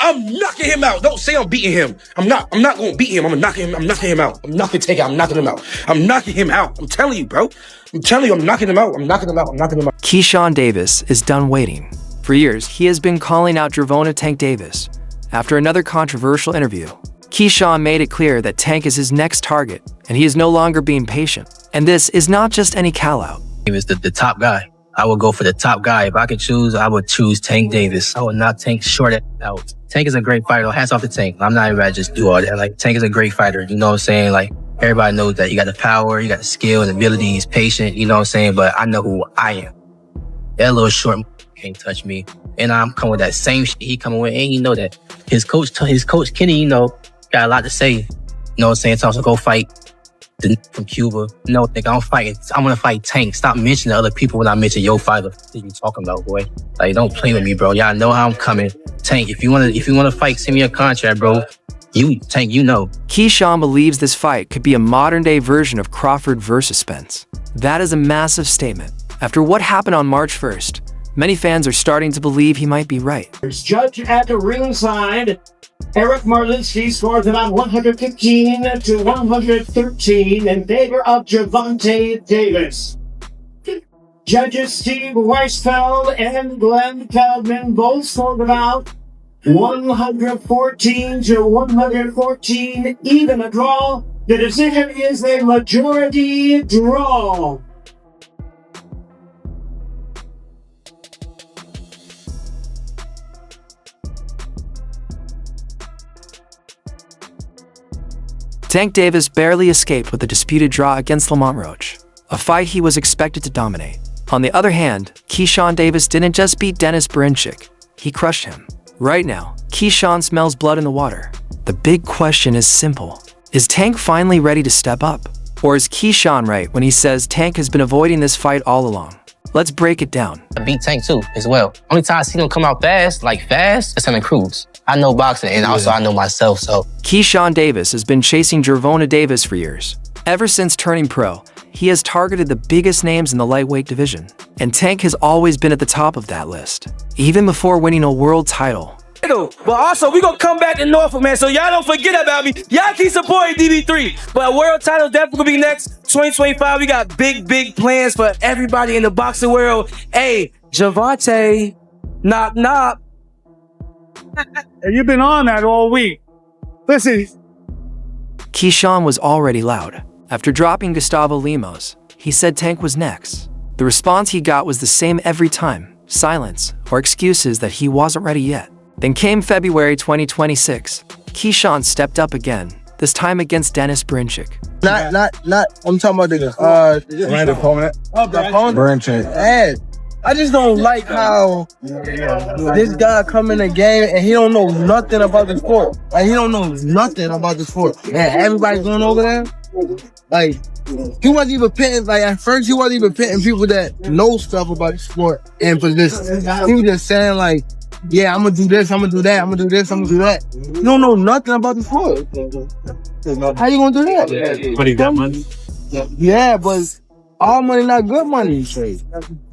I'm knocking him out. Don't say I'm beating him. I'm not gonna beat him. I'm knocking him out. I'm knocking Tank out. I'm knocking him out. I'm knocking him out. I'm telling you, bro. I'm telling you, I'm knocking him out. I'm knocking him out. I'm knocking him out. Keyshawn Davis is done waiting. For years, he has been calling out Gervonta Tank Davis. After another controversial interview, Keyshawn made it clear that Tank is his next target, and he is no longer being patient. And this is not just any callout. He was the top guy. I would go for the top guy. If I could choose, I would choose Tank Davis. I would not Tank short it out. Tank is a great fighter. Hats off to Tank. I'm not even about to just do all that. Like, Tank is a great fighter. You know what I'm saying? Like, everybody knows that you got the power, you got the skill and ability, he's patient, you know what I'm saying? But I know who I am. That little short can't touch me. And I'm coming with that same shit he coming with. And you know that his coach Kenny, you know, got a lot to say. You know what I'm saying? Tells him to go fight from Cuba. No, nigga, I'm gonna fight Tank. Stop mentioning other people when I mention your fighter. What you talking about, boy? Like, don't play with me, bro. Y'all know how I'm coming. Tank, if you wanna fight, send me a contract, bro. Tank, you know. Keyshawn believes this fight could be a modern-day version of Crawford versus Spence. That is a massive statement. After what happened on March 1st, many fans are starting to believe he might be right. Judge at the ringside, Eric Marlinski scores about 115 to 113 in favor of Gervonta Davis. Judges Steve Weisfeld and Glenn Feldman both scored about 114 to 114, even a draw. The decision is a majority draw. Tank Davis barely escaped with a disputed draw against Lamont Roach, a fight he was expected to dominate. On the other hand, Keyshawn Davis didn't just beat Denis Berinchik, he crushed him. Right now, Keyshawn smells blood in the water. The big question is simple. Is Tank finally ready to step up? Or is Keyshawn right when he says Tank has been avoiding this fight all along? Let's break it down. I beat Tank too, as well. Only time I see him come out fast, it's him in Cruz. I know boxing, and also I know myself, so. Keyshawn Davis has been chasing Gervonta Davis for years. Ever since turning pro, he has targeted the biggest names in the lightweight division. And Tank has always been at the top of that list, even before winning a world title. But also, we gonna come back to Norfolk, man, so y'all don't forget about me. Y'all keep supporting DB3. But world title definitely gonna be next 2025. We got big plans for everybody in the boxing world. Hey, Gervonta, knock, knock. And you've been on that all week. Listen. Keyshawn was already loud. After dropping Gustavo Lemos, he said Tank was next. The response he got was the same every time, silence or excuses that he wasn't ready yet. Then came February 2026. Keyshawn stepped up again, this time against Denis Berinchik. I'm talking about the random opponent. Berinchik. Hey, I just don't like how this guy come in the game and he don't know nothing about the sport. Like, he don't know nothing about the sport. And everybody's going over there. Like, he wasn't even pitting, like, at first he wasn't even pitting people that know stuff about the sport and position. He was just saying, like, yeah, I'm gonna do this, I'm gonna do that, I'm gonna do this, I'm gonna do that. You don't know nothing about the sport. How you gonna do that? But he got money. Yeah, but all money not good money.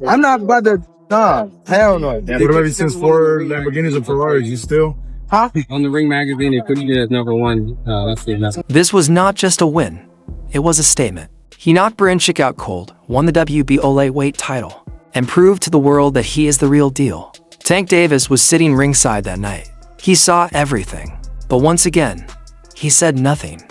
I'm not about to, hell no. Yeah, but ever since 4 Lamborghinis and Ferraris, you still? Huh? On the Ring magazine, they put you as #1. That's enough. This was not just a win. It was a statement. He knocked Berinchik out cold, won the WBO lightweight title, and proved to the world that he is the real deal. Tank Davis was sitting ringside that night. He saw everything, but once again, he said nothing.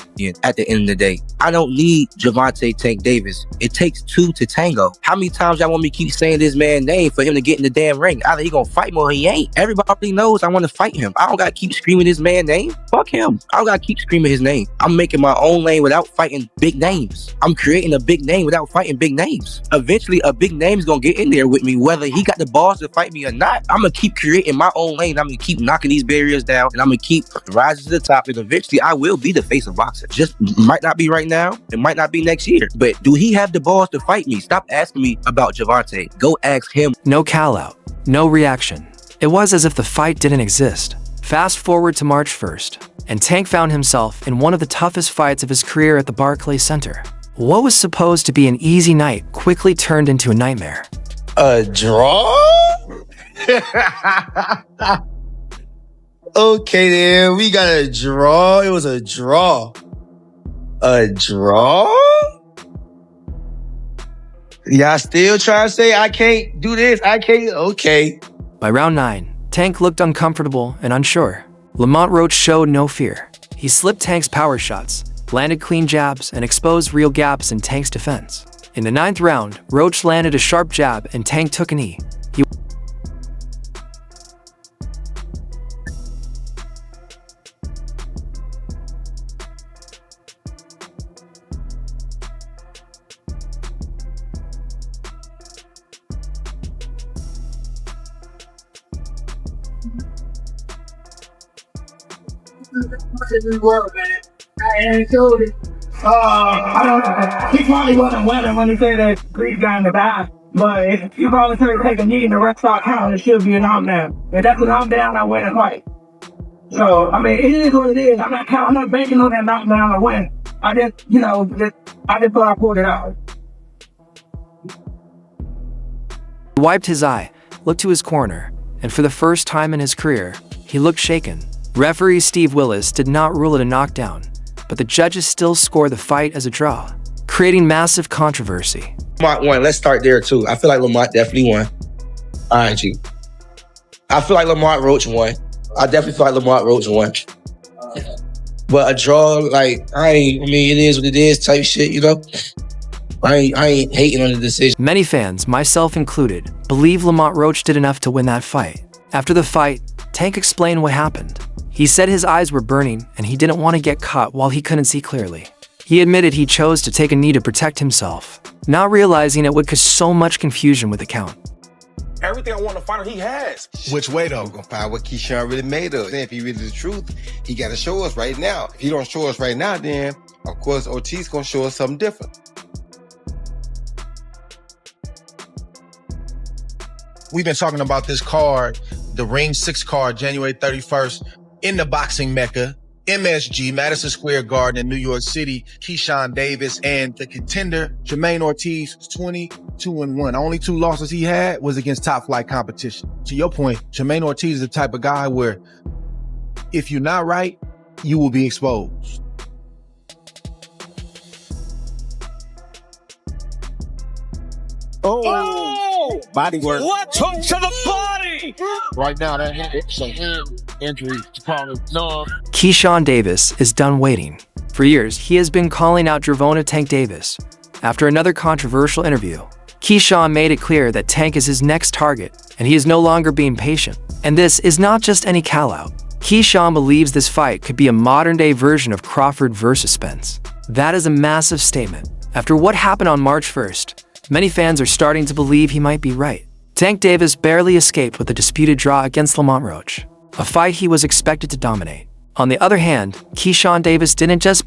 At the end of the day, I don't need Gervonta Tank Davis. It takes two to tango. How many times y'all want me to keep saying this man's name for him to get in the damn ring? Either he gonna fight me or he ain't. Everybody knows I want to fight him. I don't gotta keep screaming his man's name. Fuck him. I don't gotta keep screaming his name. I'm making my own lane without fighting big names. I'm creating a big name without fighting big names. Eventually, a big name's gonna get in there with me, whether he got the balls to fight me or not. I'm gonna keep creating my own lane. I'm gonna keep knocking these barriers down, and I'm gonna keep rising to the top, and eventually I will be the face of boxing. Just might not be right now, it might not be next year, but do he have the balls to fight me? Stop asking me about Gervonta. Go ask him. No callout, no reaction. It was as if the fight didn't exist. Fast forward to March 1st, and Tank found himself in one of the toughest fights of his career at the Barclays Center. What was supposed to be an easy night quickly turned into a nightmare. A draw? Okay, then we got a draw. It was a draw. A draw? Y'all still trying to say I can't do this? I can't? Okay. By round 9, Tank looked uncomfortable and unsure. Lamont Roach showed no fear. He slipped Tank's power shots, landed clean jabs, and exposed real gaps in Tank's defense. In the 9th round, Roach landed a sharp jab and Tank took a knee. He I don't know. He probably wasn't winning when he said that Greek guy in the back. But if you voluntarily take a knee and the rest start counting, it should be a knockdown. If that's a knockdown, I win a fight. So, I mean, it is what it is. I'm not banking on that knockdown to win. I just thought I pulled it out. He wiped his eye, looked to his corner, and for the first time in his career, he looked shaken. Referee Steve Willis did not rule it a knockdown, but the judges still scored the fight as a draw, creating massive controversy. Lamont won. Let's start there, too. I feel like Lamont definitely won. All right, G. I feel like Lamont Roach won. I definitely feel like Lamont Roach won. But a draw, like, it is what it is type shit, you know? I ain't hating on the decision. Many fans, myself included, believe Lamont Roach did enough to win that fight. After the fight, Tank explained what happened. He said his eyes were burning and he didn't want to get caught while he couldn't see clearly. He admitted he chose to take a knee to protect himself, not realizing it would cause so much confusion with the count. Everything I want to find out, he has. Which way though? We're gonna find what Keyshawn really made of. If he really the truth, he gotta show us right now. If he don't show us right now, then of course Ortiz gonna show us something different. We've been talking about this card, the Ring 6 card, January 31st, in the boxing mecca, MSG, Madison Square Garden in New York City. Keyshawn Davis and the contender, Jermaine Ortiz, 22-1. The only 2 losses he had was against top flight competition. To your point, Jermaine Ortiz is the type of guy where if you're not right, you will be exposed. Oh! Body work. What took to the body? Right now, it's a hand injury. Probably no. Keyshawn Davis is done waiting. For years, he has been calling out Gervonta Tank Davis. After another controversial interview, Keyshawn made it clear that Tank is his next target, and he is no longer being patient. And this is not just any callout. Keyshawn believes this fight could be a modern-day version of Crawford versus Spence. That is a massive statement. After what happened on March 1st, many fans are starting to believe he might be right. Tank Davis barely escaped with a disputed draw against Lamont Roach, a fight he was expected to dominate. On the other hand, Keyshawn Davis didn't just